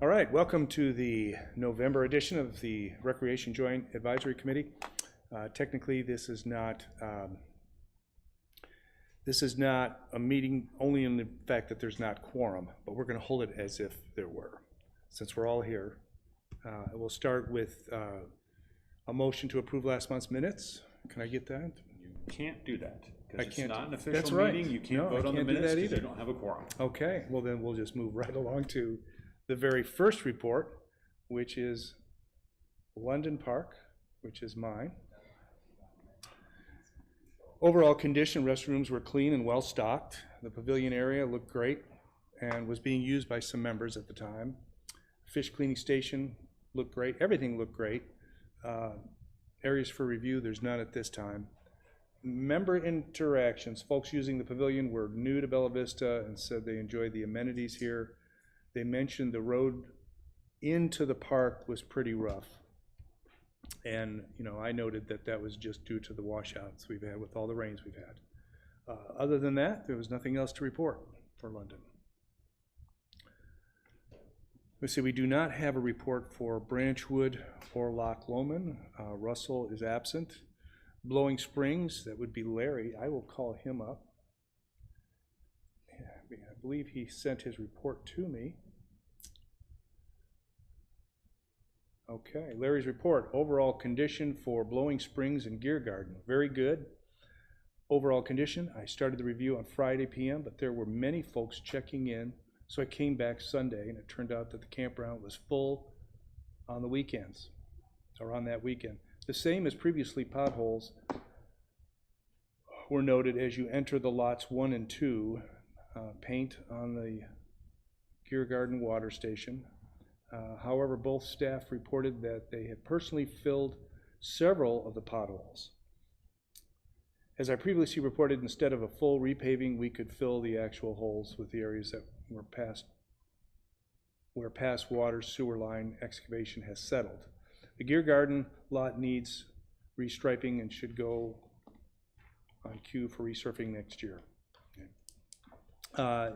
All right, welcome to the November edition of the Recreation Joint Advisory Committee. Technically, this is not a meeting only in the fact that there's not quorum, but we're going to hold it as if there were, since we're all here. We'll start with a motion to approve last month's minutes. Can I get that? You can't do that because it's can't. not an That's official right. meeting. You can't No, vote I on the can't do minutes that because either. you don't have a quorum. Okay, well then we'll just move right along to the very first report, which is London Park, which is mine. Overall condition, restrooms were clean and well stocked. The pavilion area looked great and was being used by some members at the time. Fish cleaning station looked great. Everything looked great. Areas for review, there's none at this time. Member interactions, folks using the pavilion were new to Bella Vista and said they enjoyed the amenities here. They mentioned the road into the park was pretty rough. And, you know, I noted that that was just due to the washouts we've had with all the rains we've had. Other than that, there was nothing else to report for London. Let's see, we do not have a report for Branchwood or Loch Lomond. Russell is absent. Blowing Springs, that would be Larry. I will call him up. I believe he sent his report to me. Okay, Larry's report. Overall condition for Blowing Springs and Gear Garden, very good. Overall condition, I started the review on Friday p.m., but there were many folks checking in, so I came back Sunday, and it turned out that the campground was full on the weekends, or on that weekend. The same as previously, potholes were noted as you enter the lots 1 and 2, paint on the Gear Garden water station. However, both staff reported that they had personally filled several of the potholes. As I previously reported, instead of a full repaving, we could fill the actual holes with the areas that were where past water sewer line excavation has settled. The Gear Garden lot needs restriping and should go on queue for resurfacing next year. Okay.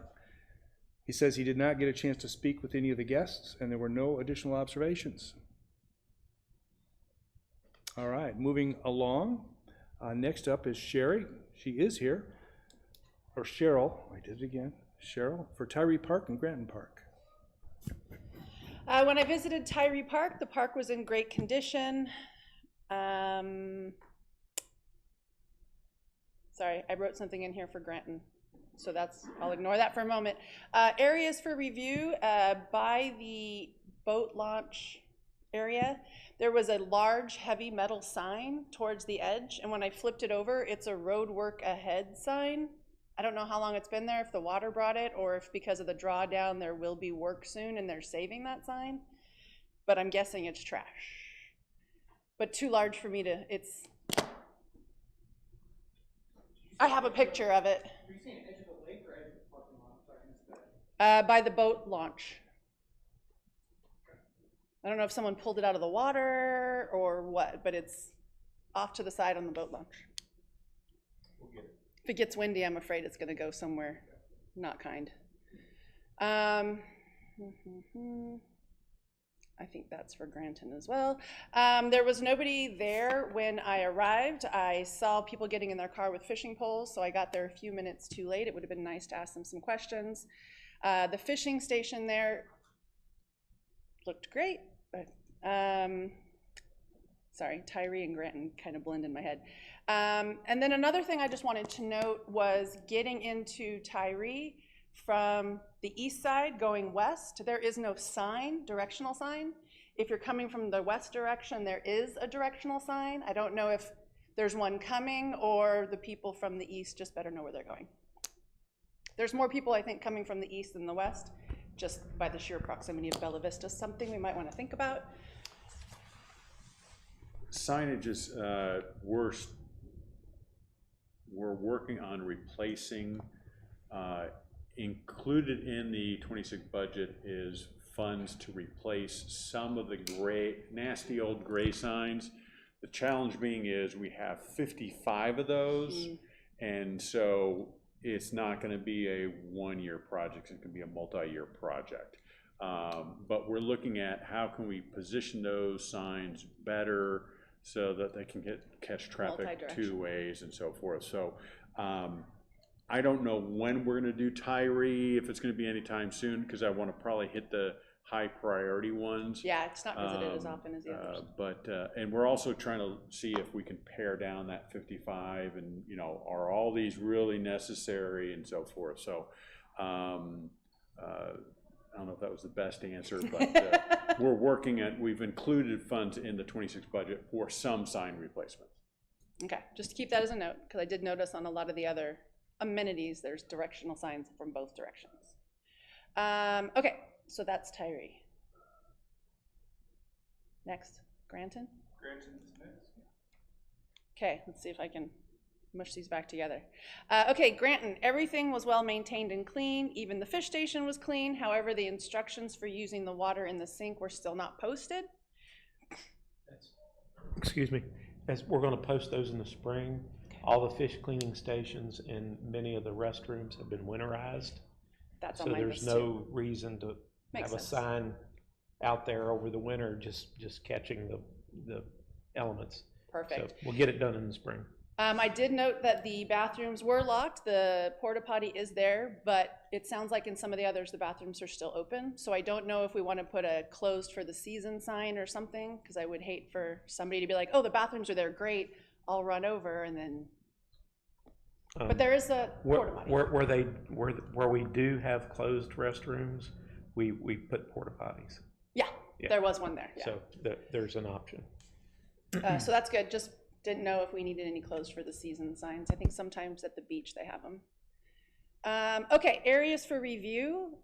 He says he did not get a chance to speak with any of the guests, and there were no additional observations. All right, moving along. Next up is Sherry. She is here. Or Cheryl. I did it again. Cheryl for Tyree Park and Granton Park. When I visited Tyree Park, the park was in great condition. Sorry, I wrote something in here for Granton. So I'll ignore that for a moment. Areas for review, by the boat launch area, there was a large heavy metal sign towards the edge, and when I flipped it over, it's a road work ahead sign. I don't know how long it's been there, if the water brought it, or if because of the drawdown there will be work soon and they're saving that sign, but I'm guessing it's trash. But too large for me to, I have a picture of it. Are you saying edge of the lake or edge of the parking lot? I'm sorry, I missed that. By the boat launch. I don't know if someone pulled it out of the water or what, but it's off to the side on the boat launch. We'll get it. If it gets windy, I'm afraid it's going to go somewhere not kind. I think that's for Granton as well. There was nobody there when I arrived. I saw people getting in their car with fishing poles, so I got there a few minutes too late. It would have been nice to ask them some questions. The fishing station there looked great. Sorry, Tyree and Granton kind of blend in my head. And then another thing I just wanted to note was getting into Tyree from the east side going west, there is no sign, directional sign. If you're coming from the west direction, there is a directional sign. I don't know if there's one coming or the people from the east just better know where they're going. There's more people, I think, coming from the east than the west, just by the sheer proximity of Bella Vista, something we might want to think about. Signage is worse. We're working on replacing, included in the 26 budget is funds to replace some of the gray, nasty old gray signs. The challenge being is we have 55 of those, and so it's not going to be a one-year project. It's going to be a multi-year project. But we're looking at how can we position those signs better so that they can catch traffic Multi-directional. 2 ways and so forth. So I don't know when we're gonna do Tyree, if it's gonna be anytime soon, because I wanna probably hit the high priority ones. Yeah, it's not visited as often as the others. But, and we're also trying to see if we can pare down that 55 and, you know, are all these really necessary and so forth. So, I don't know if that was the best answer, but we're working at, we've included funds in the 26 budget for some sign replacements. Okay, just keep that as a note, because I did notice on a lot of the other amenities, there's directional signs from both directions. Okay, so that's Tyree. Next, Granton? Granton's next. Okay, let's see if I can mush these back together. Okay, Granton, everything was well maintained and clean. Even the fish station was clean. However, the instructions for using the water in the sink were still not posted. Excuse me, as we're gonna post those in the spring. All the fish cleaning stations and many of the restrooms have been winterized. That's So on my there's list too. no reason to Makes have a sense. sign out there over the winter, just catching the elements. Perfect. So we'll get it done in the spring. I did note that the bathrooms were locked. The porta potty is there, but it sounds like in some of the others, the bathrooms are still open. So I don't know if we want to put a closed for the season sign or something, because I would hate for somebody to be like, oh, the bathrooms are there, great, I'll run over, and then, but there is a porta potty. Where we do have closed restrooms, we put porta potties. Yeah, Yeah. there was one there, yeah. So there's an option. So that's good, just didn't know if we needed any closed for the season signs. I think sometimes at the beach they have them. Okay, areas for review.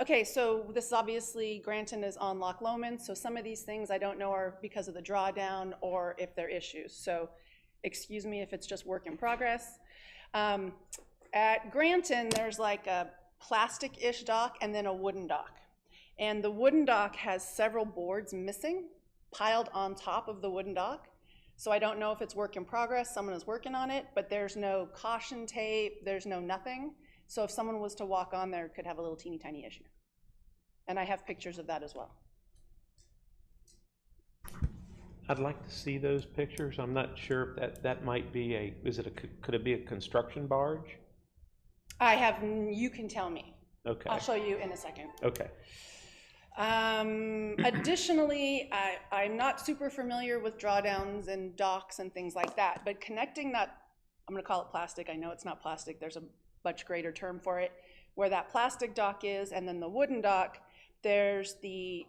Okay, so this is obviously, Granton is on Loch Lomond, so some of these things I don't know are because of the drawdown or if they're issues. So excuse me if it's just work in progress. At Granton, there's like a plastic-ish dock and then a wooden dock. And the wooden dock has several boards missing, piled on top of the wooden dock. So I don't know if it's work in progress, someone is working on it, but there's no caution tape, there's no nothing. So if someone was to walk on there, it could have a little teeny tiny issue. And I have pictures of that as well. I'd like to see those pictures. I'm not sure if that might be could it be a construction barge? I have, you can tell me. Okay. I'll show you in a second. Okay. Additionally, I'm not super familiar with drawdowns and docks and things like that, but connecting that, I'm gonna call it plastic, I know it's not plastic, there's a much greater term for it, where that plastic dock is and then the wooden dock, there's the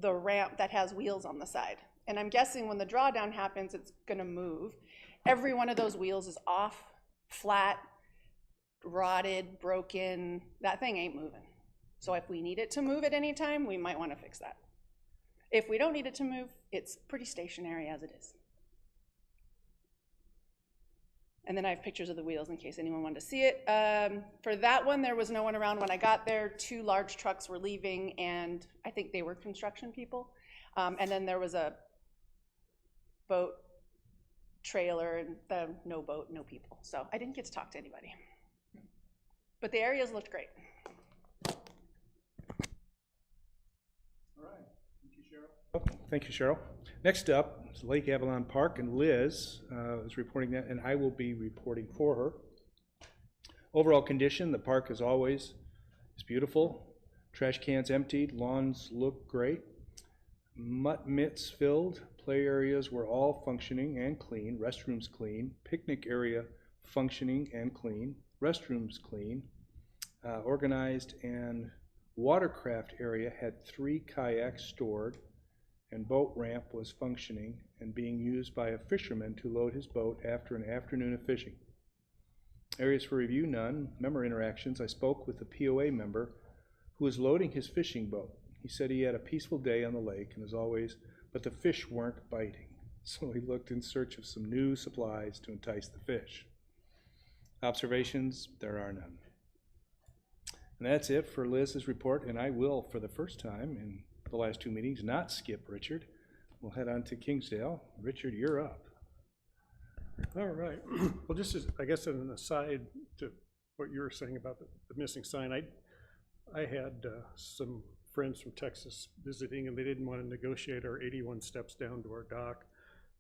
ramp that has wheels on the side. And I'm guessing when the drawdown happens, it's gonna move. Every one of those wheels is off, flat, rotted, broken, that thing ain't moving. So if we need it to move at any time, we might want to fix that. If we don't need it to move, it's pretty stationary as it is. And then I have pictures of the wheels in case anyone wanted to see it. For that one, there was no one around when I got there. 2 large trucks were leaving, and I think they were construction people. And then there was a boat trailer, and no boat, no people. So I didn't get to talk to anybody. But the areas looked great. Thank you, Cheryl. Next up is Lake Avalon Park, and Liz is reporting that, and I will be reporting for her. Overall condition, the park as always is beautiful. Trash cans emptied, lawns look great. Mutt mitts filled, play areas were all functioning and clean, restrooms clean, picnic area functioning and clean, restrooms clean, organized, and watercraft area had 3 kayaks stored, and boat ramp was functioning and being used by a fisherman to load his boat after an afternoon of fishing. Areas for review, none. Member interactions, I spoke with the POA member who was loading his fishing boat. He said he had a peaceful day on the lake, and as always, but the fish weren't biting. So he looked in search of some new supplies to entice the fish. Observations, there are none. And that's it for Liz's report, and I will, for the first time in the last 2 meetings, not skip Richard. We'll head on to Kingsdale. Richard, you're up. All right. Well, just as, I guess, an aside to what you were saying about the missing sign, I had some friends from Texas visiting, and they didn't want to negotiate our 81 steps down to our dock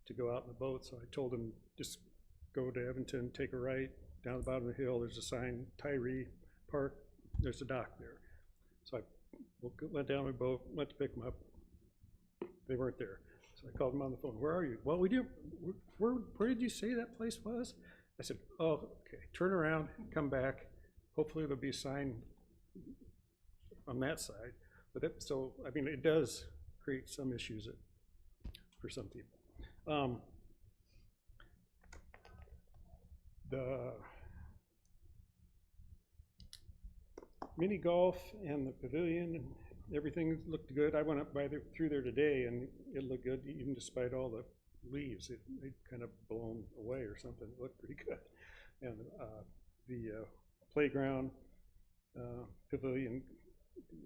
to go out in the boat, so I told them, just go to Evanston, take a right, down the bottom of the hill, there's a sign, Tyree Park, there's a dock there. So I went down my boat, went to pick them up. They weren't there. So I called them on the phone, where are you? Well, where did you say that place was? I said, oh, okay, turn around, come back. Hopefully there'll be a sign on that side. But so, I mean, it does create some issues for some people. The mini golf and the pavilion, and everything looked good. I went up through there today, and it looked good, even despite all the leaves. They'd kind of blown away or something. It looked pretty good. And the playground, pavilion, the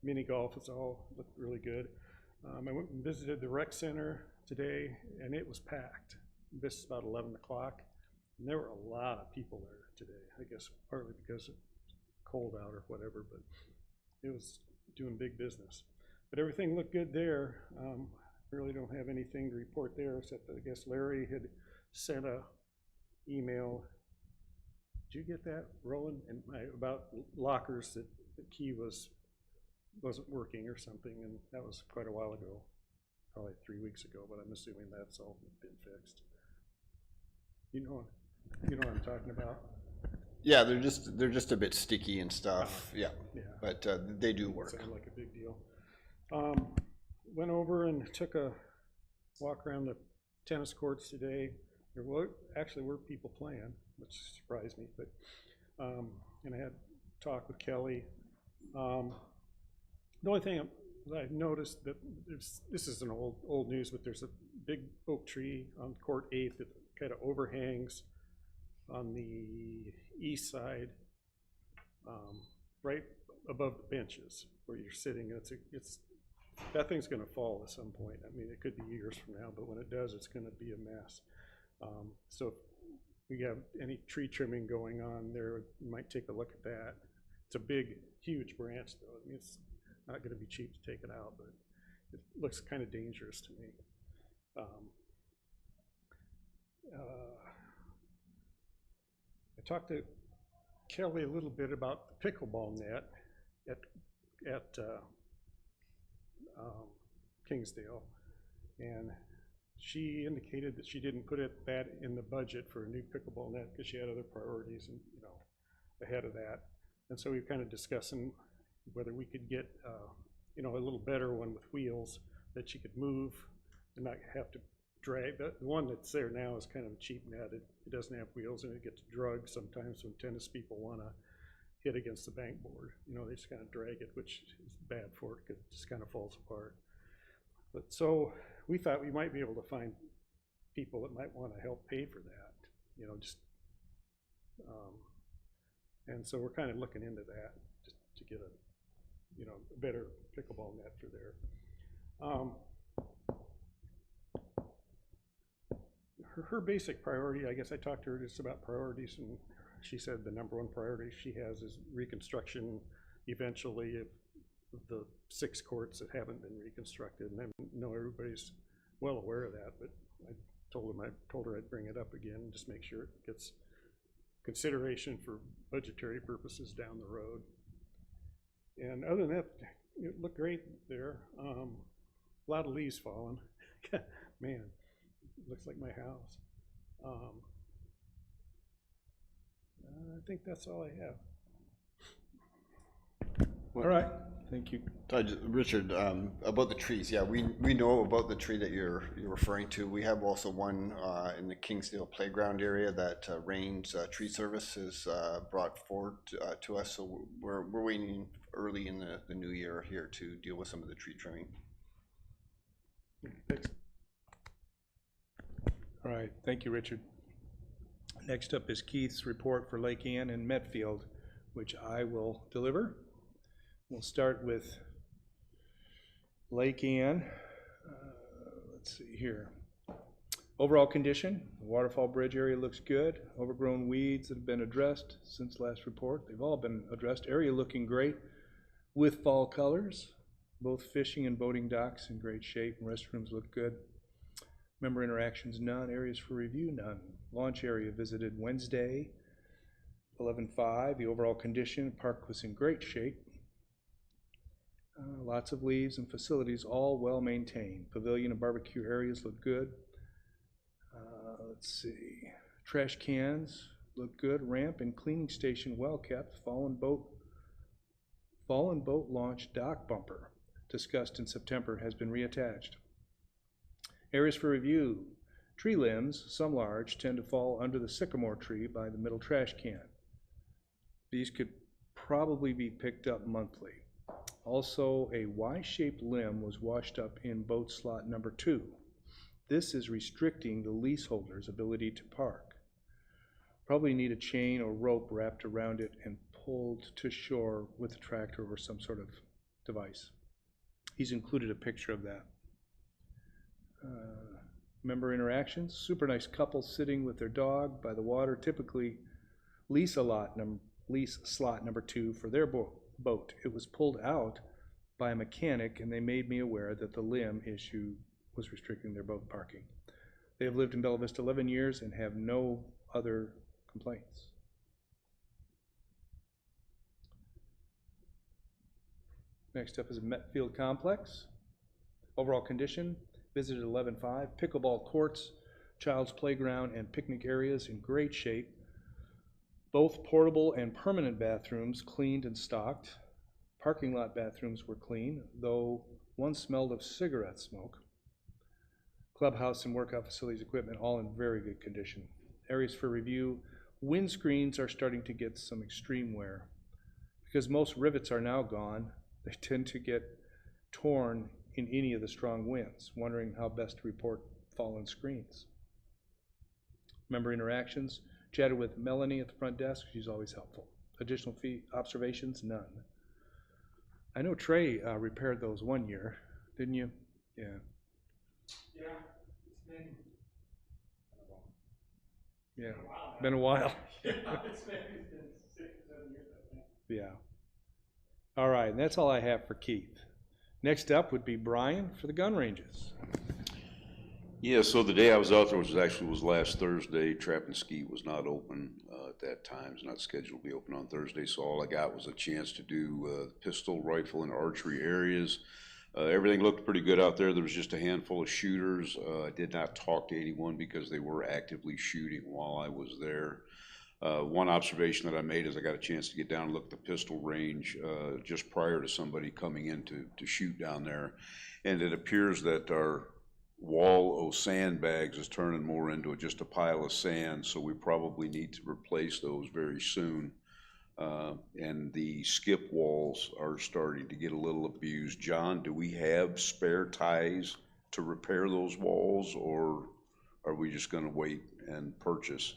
mini golf, it's all looked really good. I went and visited the rec center today, and it was packed. This is about 11 o'clock, and there were a lot of people there today. I guess partly because it's cold out or whatever, but it was doing big business. But everything looked good there. Really don't have anything to report there, except that I guess Larry had sent a email. Did you get that, Roland? And about lockers, that the key wasn't working or something, and that was quite a while ago, probably 3 weeks ago, but I'm assuming that's all been fixed. You know what I'm talking about? Yeah, they're just a bit sticky and stuff. Yeah, Yeah. but they do work. Sounded like a big deal. Went over and took a walk around the tennis courts today. There actually were people playing, which surprised me, but and I had talk with Kelly. The only thing that I've noticed that this is an old news, but there's a big oak tree on Court 8 that kind of overhangs on the east side, right above the benches where you're sitting. That thing's going to fall at some point. I mean, it could be years from now, but when it does, it's going to be a mess. So if we have any tree trimming going on there, we might take a look at that. It's a big, huge branch, though. I mean, it's not going to be cheap to take it out, but it looks kind of dangerous to me. I talked to Kelly a little bit about the pickleball net at Kingsdale, and she indicated that she didn't put that in the budget for a new pickleball net because she had other priorities and ahead of that. And so we were kind of discussing whether we could get a little better one with wheels that she could move and not have to drag. The one that's there now is kind of a cheap net. It doesn't have wheels, and it gets drugged sometimes when tennis people want to hit against the bank board. They just kind of drag it, which is bad for it because it just kind of falls apart. But so we thought we might be able to find people that might want to help pay for that, and so we're kind of looking into that just to get a better pickleball net for there. Her basic priority, I guess I talked to her just about priorities, and she said the number one priority she has is reconstruction eventually of the 6 courts that haven't been reconstructed. And I know everybody's well aware of that, but I told her I'd bring it up again and just make sure it gets consideration for budgetary purposes down the road. And other than that, it looked great there. A lot of leaves falling. Man, it looks like my house. I think that's all I have. All right, thank you. Richard, about the trees, yeah, we know about the tree that you're referring to. We have also one in the Kingsdale playground area that Rains Tree Service has brought forward to us, so we're waiting early in the new year here to deal with some of the tree trimming. Thanks. All right, thank you, Richard. Next up is Keith's report for Lake Ann and Metfield, which I will deliver. We'll start with Lake Ann. Let's see here. Overall condition, the waterfall bridge area looks good. Overgrown weeds that have been addressed since last report. They've all been addressed. Area looking great. with fall colors. Both fishing and boating docks in great shape, and restrooms look good. Member interactions, none. Areas for review, none. Launch area visited Wednesday, 11/5. The overall condition, park was in great shape. Lots of leaves and facilities, all well maintained. Pavilion and barbecue areas look good. Let's see. Trash cans look good. Ramp and cleaning station well kept. Fallen boat launch dock bumper, discussed in September, has been reattached. Areas for review. Tree limbs, some large, tend to fall under the sycamore tree by the middle trash can. These could probably be picked up monthly. Also, a Y-shaped limb was washed up in boat slot number 2. This is restricting the leaseholder's ability to park. Probably need a chain or rope wrapped around it and pulled to shore with a tractor or some sort of device. He's included a picture of that. Member interactions, super nice couple sitting with their dog by the water, typically lease slot number 2 for their boat. It was pulled out by a mechanic, and they made me aware that the limb issue was restricting their boat parking. They have lived in Bella Vista 11 years and have no other complaints. Next up is Metfield Complex. Overall condition, visited 11/5. Pickleball courts, child's playground, and picnic areas in great shape. Both portable and permanent bathrooms cleaned and stocked. Parking lot bathrooms were clean, though one smelled of cigarette smoke. Clubhouse and workout facilities equipment all in very good condition. Areas for review, windscreens are starting to get some extreme wear. Because most rivets are now gone, they tend to get torn in any of the strong winds. Wondering how best to report fallen screens. Member interactions, chatted with Melanie at the front desk. She's always helpful. Additional fee observations, none. I know Trey repaired those one year, didn't you? Yeah. Yeah, it's been Yeah. a while now. Been a while. It's been 6 or 7 years, I think. Yeah. All right, and that's all I have for Keith. Next up would be Brian for the gun ranges. Yeah, so the day I was out there, which was last Thursday, Trap and Skeet was not open at that time. It's not scheduled to be open on Thursday, so all I got was a chance to do pistol, rifle, and archery areas. Everything looked pretty good out there. There was just a handful of shooters. I did not talk to anyone because they were actively shooting while I was there. One observation that I made is I got a chance to get down and look at the pistol range just prior to somebody coming in to shoot down there. And it appears that our wall of sandbags is turning more into just a pile of sand, so we probably need to replace those very soon. And the skip walls are starting to get a little abused. John, do we have spare ties to repair those walls, or are we just going to wait and purchase?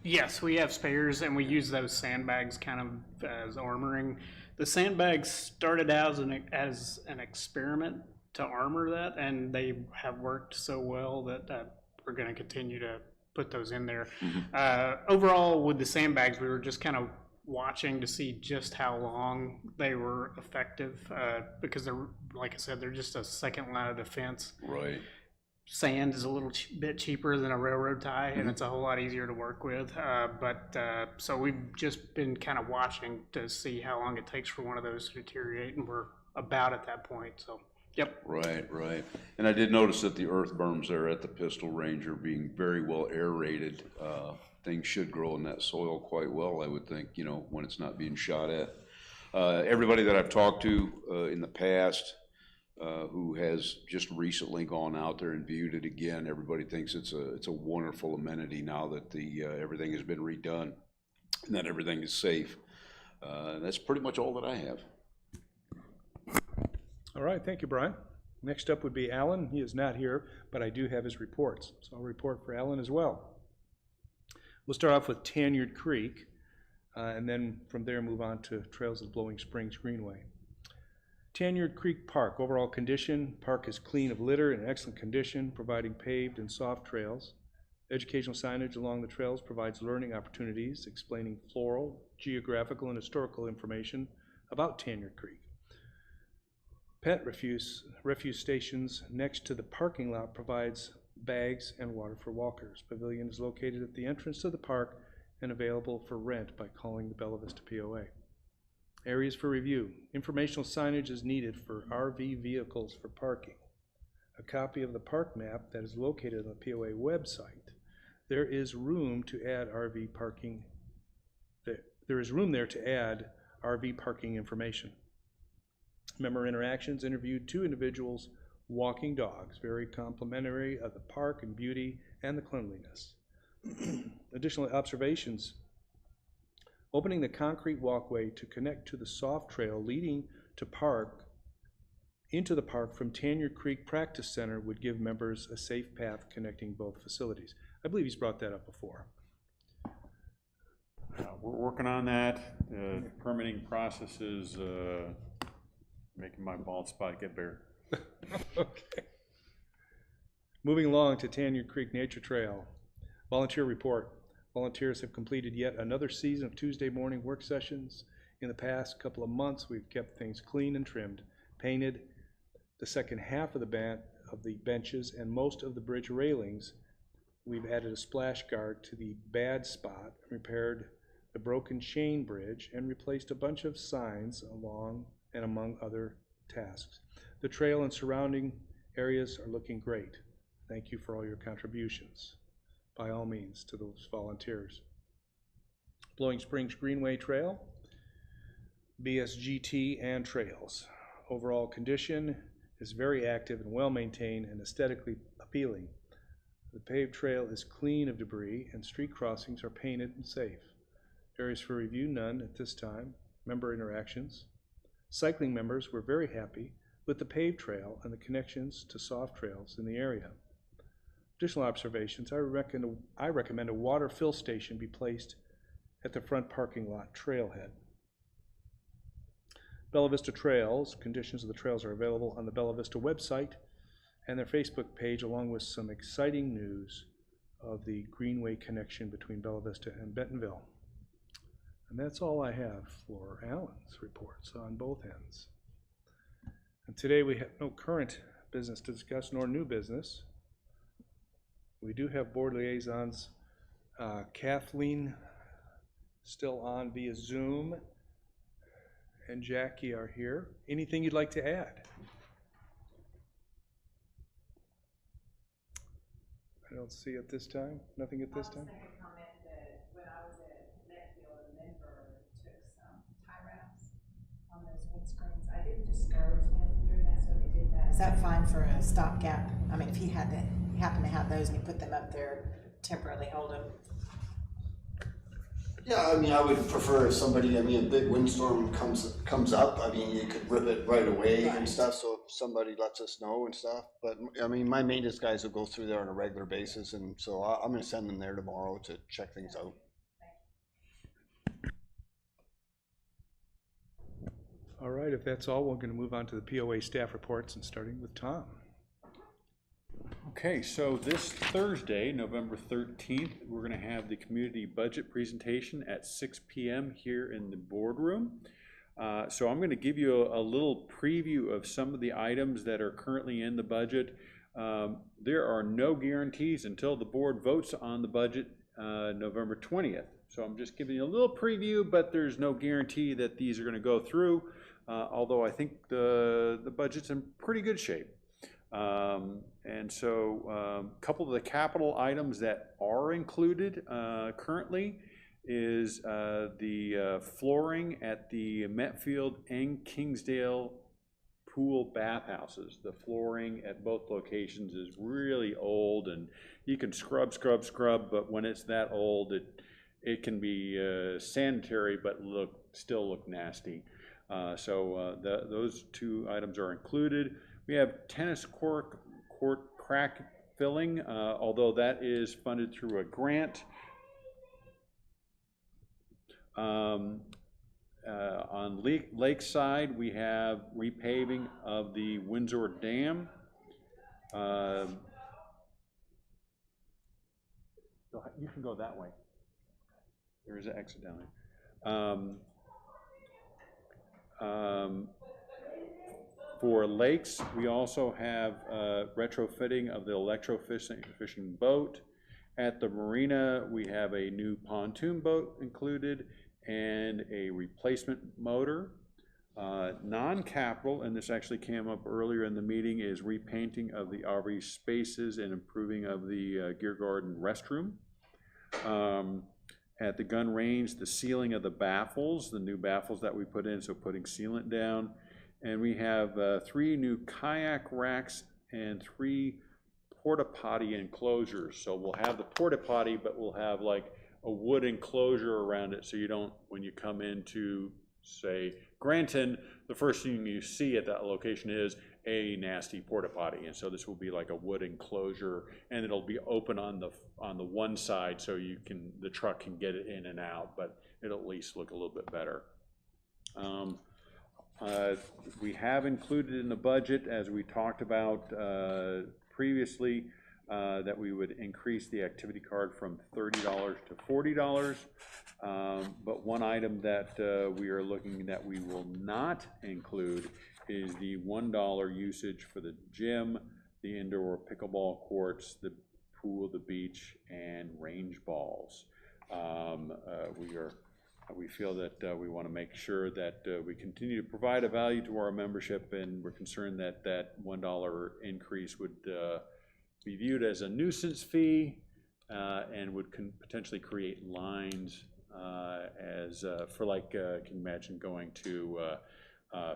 Yes, we have spares, and we use those sandbags kind of as armoring. The sandbags started out as an experiment to armor that, and they have worked so well that we're going to continue to put those in there. Overall, with the sandbags, we were just kind of watching to see just how long they were effective, because they're, like I said, they're just a second line of defense. Right. Sand is a little bit cheaper than a railroad tie, and it's a whole lot easier to work with. So we've just been kind of watching to see how long it takes for one of those to deteriorate, and we're about at that point. So, yep. Right. And I did notice that the earth berms there at the pistol range are being very well aerated. Things should grow in that soil quite well, I would think, when it's not being shot at. Everybody that I've talked to in the past, who has just recently gone out there and viewed it again, everybody thinks it's a wonderful amenity now that everything has been redone and that everything is safe. That's pretty much all that I have. All right, thank you, Brian. Next up would be Alan. He is not here, but I do have his reports, so I'll report for Alan as well. We'll start off with Tanyard Creek, and then from there move on to Trails of the Blowing Springs Greenway. Tanyard Creek Park, overall condition, park is clean of litter and in excellent condition, providing paved and soft trails. Educational signage along the trails provides learning opportunities, explaining floral, geographical and historical information about Tanyard Creek. Pet refuse stations next to the parking lot provides bags and water for walkers. Pavilion is located at the entrance to the park and available for rent by calling the Bella Vista POA. Areas for review. Informational signage is needed for RV vehicles for parking. A copy of the park map that is located on the POA website. There is room to add RV parking. There is room there to add RV parking information. Member interactions interviewed 2 individuals walking dogs, very complimentary of the park and beauty and the cleanliness. Additional observations. Opening the concrete walkway to connect to the soft trail leading to into the park from Tanyard Creek Practice Center would give members a safe path connecting both facilities. I believe he's brought that up before. We're working on that. Permitting process is making my bald spot get bigger. Okay. Moving along to Tanyard Creek Nature Trail. Volunteer report. Volunteers have completed yet another season of Tuesday morning work sessions. In the past couple of months, we've kept things clean and trimmed, painted the second half of the benches and most of the bridge railings. We've added a splash guard to the bad spot, repaired the broken chain bridge, and replaced a bunch of signs among other tasks. The trail and surrounding areas are looking great. Thank you for all your contributions, by all means, to those volunteers. Blowing Springs Greenway Trail, BSGT and trails. Overall condition is very active and well-maintained and aesthetically appealing. The paved trail is clean of debris and street crossings are painted and safe. Areas for review, none at this time. Member interactions. Cycling members were very happy with the paved trail and the connections to soft trails in the area. Additional observations, I recommend a water fill station be placed at the front parking lot trailhead. Bella Vista Trails, conditions of the trails are available on the Bella Vista website and their Facebook page, along with some exciting news of the Greenway connection between Bella Vista and Bentonville. And that's all I have for Alan's reports on both ends. And today we have no current business to discuss nor new business. We do have board liaisons. Kathleen still on via Zoom, and Jackie are here. Anything you'd like to add? I don't see at this time. Nothing at this time? I comment that when I was at Metfield and Denver, took some tie wraps on those windscreens. I didn't discourage them from doing that, so they did that. Is that fine for a stopgap? I mean, if he happened to have those and he put them up there, temporarily hold them. Yeah, I mean, I would prefer if somebody, a big windstorm comes up, you could rip it right away and stuff, so if somebody lets us know and stuff. But, my maintenance guys will go through there on a regular basis, and so I'm gonna send them there tomorrow to check things out. All right, if that's all, we're going to move on to the POA staff reports, and starting with Tom. Okay, so this Thursday, November 13th, we're going to have the community budget presentation at 6 p.m. here in the boardroom. So I'm going to give you a little preview of some of the items that are currently in the budget. There are no guarantees until the board votes on the budget November 20th. So I'm just giving you a little preview, but there's no guarantee that these are going to go through, although I think the budget's in pretty good shape. And so a couple of the capital items that are included currently is the flooring at the Metfield and Kingsdale pool bathhouses. The flooring at both locations is really old, and you can scrub, but when it's that old, it can be sanitary but still look nasty. So those 2 items are included. We have tennis court crack filling, although that is funded through a grant. On Lakeside, we have repaving of the Windsor Dam. You can go that way. There is an exit down there. For lakes, we also have retrofitting of the electro-fishing boat. At the marina, we have a new pontoon boat included and a replacement motor. Non-capital, and this actually came up earlier in the meeting, is repainting of the RV spaces and improving of the Gear Garden restroom. At the gun range, the sealing of the baffles, the new baffles that we put in, so putting sealant down. And we have 3 new kayak racks and 3 porta potty enclosures. So we'll have the porta potty, but we'll have like a wood enclosure around it, so you don't, when you come into, say, Granton, the first thing you see at that location is a nasty porta potty. And so this will be like a wood enclosure, and it'll be open on the one side, so the truck can get it in and out, but it'll at least look a little bit better. We have included in the budget, as we talked about previously, that we would increase the activity card from $30 to $40. But one item that we are looking that we will not include is the $1 usage for the gym, the indoor pickleball courts, the pool, the beach, and range balls. We feel that we want to make sure that we continue to provide a value to our membership, and we're concerned that that $1 increase would be viewed as a nuisance fee and would potentially create lines for like, can you imagine going to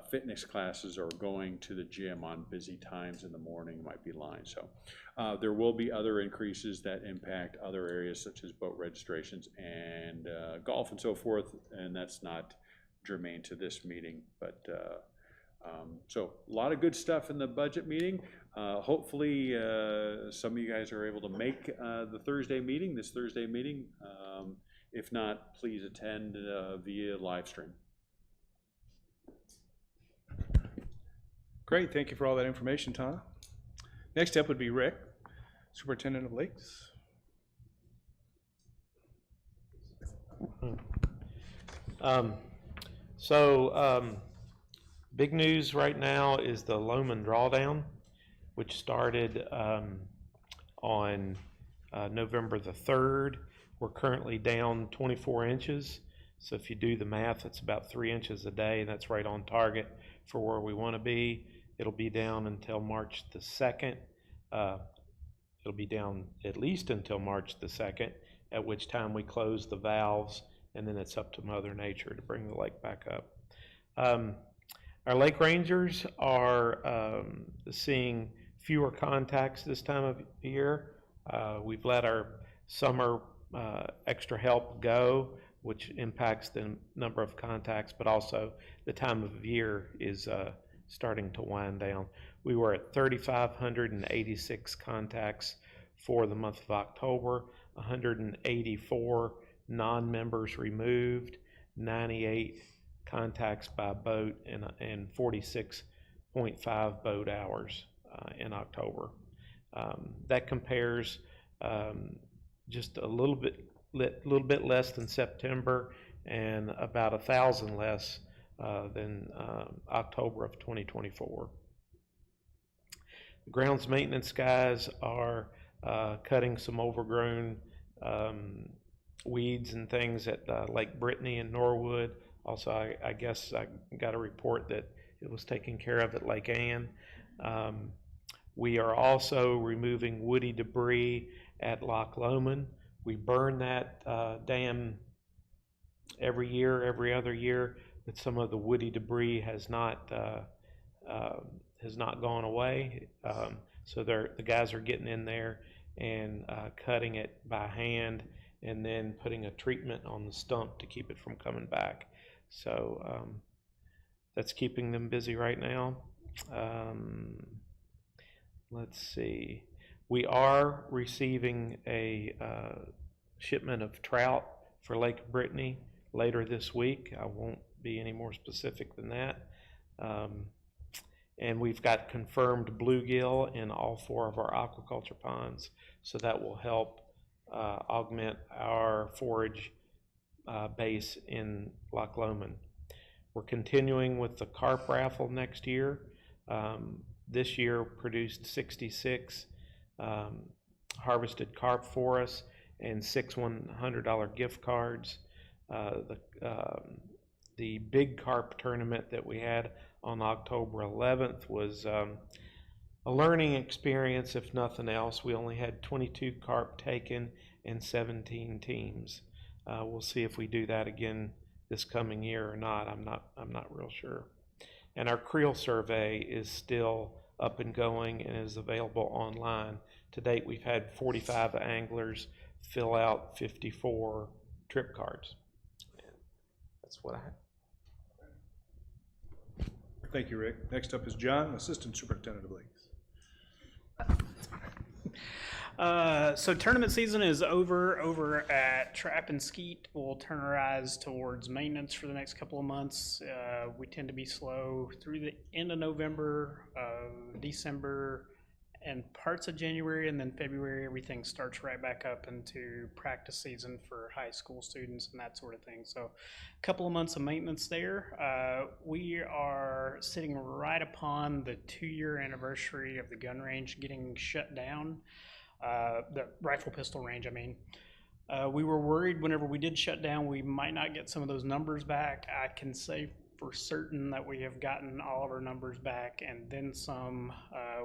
fitness classes or going to the gym on busy times in the morning, might be lines. So there will be other increases that impact other areas such as boat registrations and golf and so forth, and that's not germane to this meeting. But so a lot of good stuff in the budget meeting. Hopefully some of you guys are able to make this Thursday meeting. If not, please attend via live stream. Great, thank you for all that information, Tom. Next up would be Rick, Superintendent of Lakes. Big news right now is the Loman Drawdown, which started on November the 3rd. We're currently down 24 inches. So if you do the math, it's about 3 inches a day, and that's right on target for where we want to be. It'll be down until March the 2nd. It'll be down at least until March the 2nd, at which time we close the valves, and then it's up to Mother Nature to bring the lake back up. Our lake rangers are seeing fewer contacts this time of year. We've let our summer extra help go, which impacts the number of contacts, but also the time of year is starting to wind down. We were at 3,586 contacts for the month of October, 184 non-members removed, 98 contacts by boat, and 46.5 boat hours in October. That compares just a little bit less than September and about 1,000 less than October of 2024. The grounds maintenance guys are cutting some overgrown weeds and things at Lake Brittany and Norwood. Also, I guess I got a report that it was taken care of at Lake Ann. We are also removing woody debris at Loch Lomond. We burn that dam every other year, but some of the woody debris has not gone away. So the guys are getting in there and cutting it by hand, and then putting a treatment on the stump to keep it from coming back. So that's keeping them busy right now. Let's see. We are receiving a shipment of trout for Lake Brittany later this week. I won't be any more specific than that. And we've got confirmed bluegill in all 4 of our aquaculture ponds, so that will help augment our forage base in Loch Lomond. We're continuing with the carp raffle next year. This year produced 66 harvested carp for us and 6 $100 gift cards. The big carp tournament that we had on October 11th was a learning experience, if nothing else. We only had 22 carp taken and 17 teams. We'll see if we do that again this coming year or not. I'm not real sure. And our creel survey is still up and going and is available online. To date, we've had 45 anglers fill out 54 trip cards. And that's what I have. Thank you, Rick. Next up is John, Assistant Superintendent of Lakes. So tournament season is over at Trap and Skeet. We'll turn our eyes towards maintenance for the next couple of months. We tend to be slow through the end of November, December, and parts of January, and then February everything starts right back up into practice season for high school students and that sort of thing. So a couple of months of maintenance there. We are sitting right upon the 2-year anniversary of the gun range getting shut down. The rifle pistol range, I mean. We were worried whenever we did shut down we might not get some of those numbers back. I can say for certain that we have gotten all of our numbers back and then some.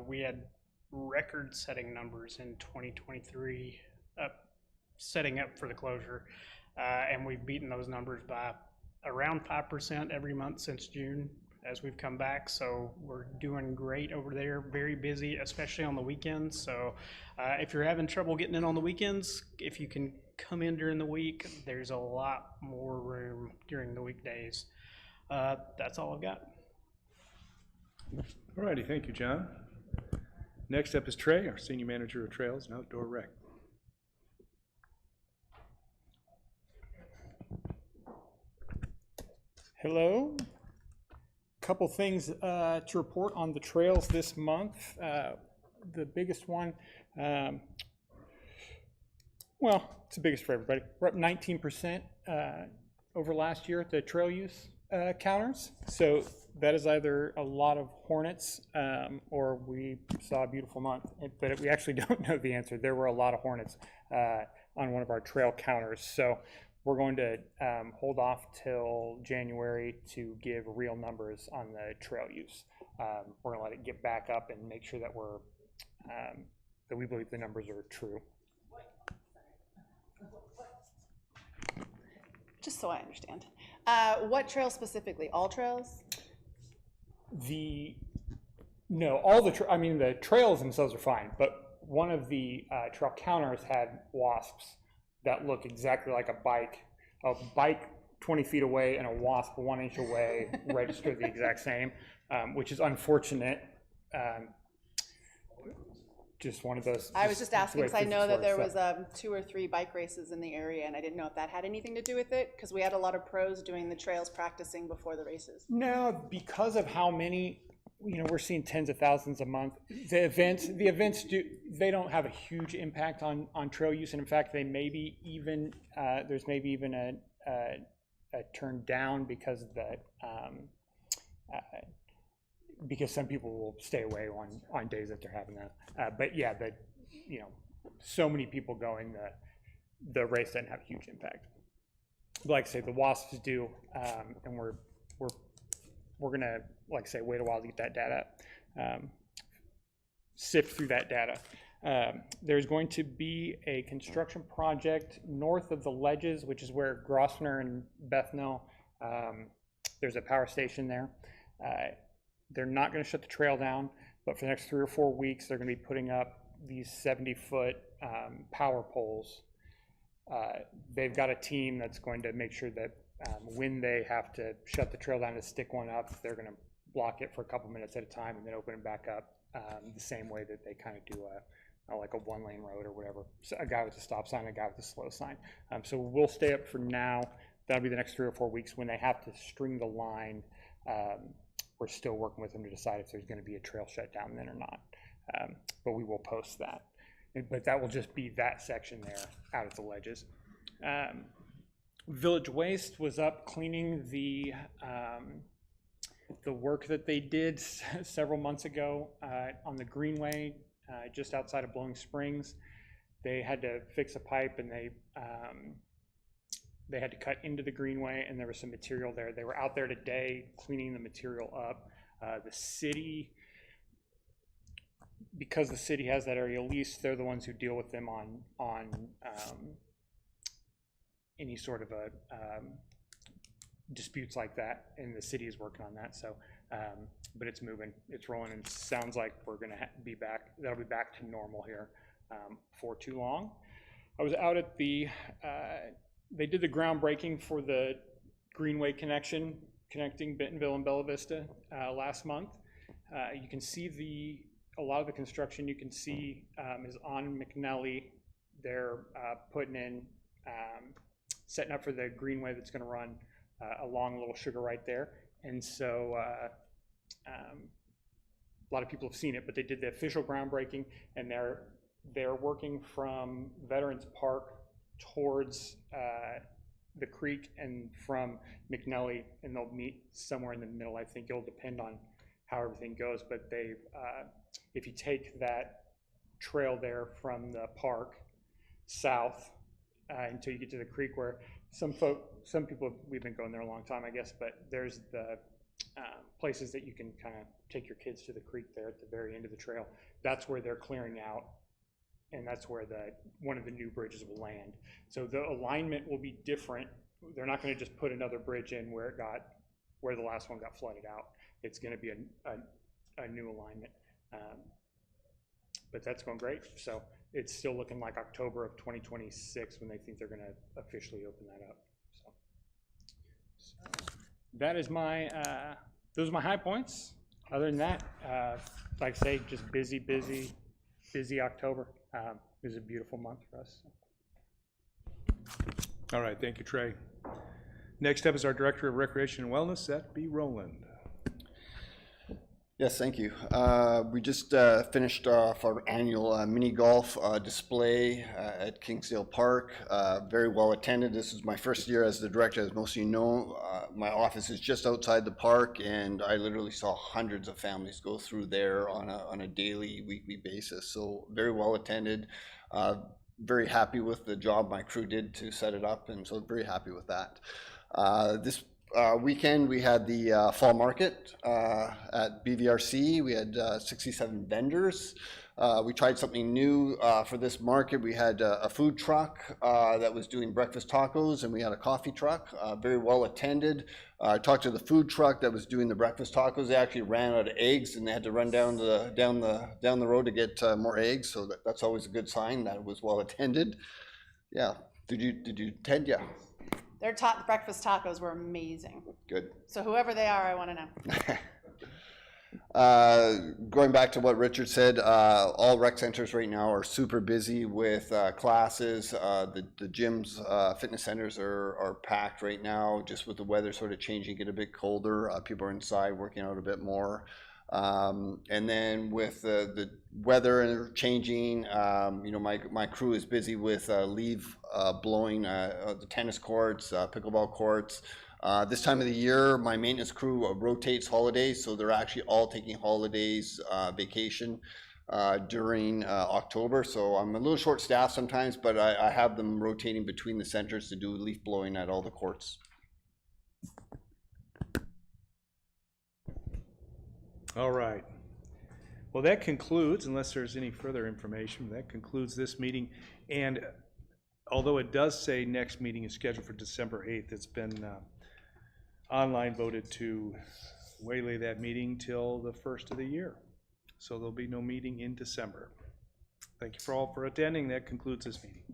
We had record-setting numbers in 2023 setting up for the closure, and we've beaten those numbers by around 5% every month since June as we've come back. So we're doing great over there, very busy, especially on the weekends. So if you're having trouble getting in on the weekends, if you can come in during the week, there's a lot more room during the weekdays. That's all I've got. All righty, thank you, John. Next up is Trey, our Senior Manager of Trails and Outdoor Rec. Hello. Couple things to report on the trails this month. The biggest one, well, it's the biggest for everybody. We're up 19% over last year at the trail use counters. So that is either a lot of hornets or we saw a beautiful month. But we actually don't know the answer. There were a lot of hornets on one of our trail counters. So we're going to hold off till January to give real numbers on the trail use. We're going to let it get back up and make sure that that we believe the numbers are true. Just so I understand. What trails specifically? All trails? No, all the I mean the trails themselves are fine, but one of the trail counters had wasps that look exactly like a bike 20 feet away and a wasp 1 inch away registered the exact same, which is unfortunate. Just one of those. I was just asking because I know that there was 2 or 3 bike races in the area, and I didn't know if that had anything to do with it, because we had a lot of pros doing the trails practicing before the races. No, because of how many, we're seeing tens of thousands a month. The events they don't have a huge impact on trail use, and in fact, they maybe even there's maybe even a turn down because of the because some people will stay away on days that they're having that. But yeah, so many people going, the race doesn't have a huge impact. But like I say, the wasps do, and we're gonna, like I say, wait a while to get that data, sift through that data. There's going to be a construction project north of the ledges, which is where Grosvenor and Bethnal, there's a power station there. They're not going to shut the trail down, but for the next 3 or 4 weeks, they're going to be putting up these 70-foot power poles. They've got a team that's going to make sure that when they have to shut the trail down to stick one up, they're going to block it for a couple minutes at a time and then open it back up the same way that they kind of do like a 1-lane road or whatever. So a guy with a stop sign, a guy with a slow sign. So we'll stay up for now. That'll be the next 3 or 4 weeks. When they have to string the line, we're still working with them to decide if there's going to be a trail shutdown then or not. But we will post that. But that will just be that section there out at the ledges. Village Waste was up cleaning the work that they did several months ago on the Greenway, just outside of Blowing Springs. They had to fix a pipe, and they had to cut into the Greenway, and there was some material there. They were out there today cleaning the material up. The city, because the city has that area leased, they're the ones who deal with them on any sort of a disputes like that, and the city is working on that. So, but it's moving, it's rolling, and sounds like we're gonna be back. That'll be back to normal here for too long. I was out at the. They did the groundbreaking for the Greenway connection connecting Bentonville and Bella Vista last month. You can see a lot of the construction you can see is on McNelly. They're putting in, setting up for the Greenway that's going to run along Little Sugar right there. And so a lot of people have seen it, but they did the official groundbreaking, and they're working from Veterans Park towards the creek and from McNelly, and they'll meet somewhere in the middle. I think it'll depend on how everything goes, but they've, if you take that trail there from the park south until you get to the creek, where some people, we've been going there a long time, I guess, but there's the places that you can kind of take your kids to the creek there at the very end of the trail. That's where they're clearing out, and that's where one of the new bridges will land. So the alignment will be different. They're not going to just put another bridge in where the last one got flooded out. It's going to be a new alignment, but that's going great. So it's still looking like October of 2026 when they think they're going to officially open that up. So that is those are my high points. Other than that, like I say, just busy October. It was a beautiful month for us. All right, thank you, Trey. Next up is our Director of Recreation and Wellness, that'd be Roland. Yes, thank you. We just finished off our annual mini golf display at Kingsdale Park. Very well attended. This is my first year as the director. As most of you know, my office is just outside the park, and I literally saw hundreds of families go through there on a daily, weekly basis. So very well attended. Very happy with the job my crew did to set it up, and so very happy with that. This weekend we had the fall market at BVRC. We had 67 vendors. We tried something new for this market. We had a food truck that was doing breakfast tacos, and we had a coffee truck, very well attended. I talked to the food truck that was doing the breakfast tacos. They actually ran out of eggs, and they had to run down the road to get more eggs. So that's always a good sign that it was well attended. Yeah. Did you attend? Yeah. Their breakfast tacos were amazing. Good. So whoever they are, I want to know. Going back to what Richard said, all rec centers right now are super busy with classes. The gyms, fitness centers are packed right now, just with the weather sort of changing, get a bit colder. People are inside working out a bit more. And then with the weather changing, my crew is busy with leaf blowing the tennis courts, pickleball courts. This time of the year, my maintenance crew rotates holidays, so they're actually all taking holidays, vacation during October. So I'm a little short-staffed sometimes, but I have them rotating between the centers to do leaf blowing at all the courts. All right. Well, that concludes, unless there's any further information, that concludes this meeting. And although it does say next meeting is scheduled for December 8th, it's been online voted to waylay that meeting till the first of the year. So there'll be no meeting in December. Thank you all for attending. That concludes this meeting.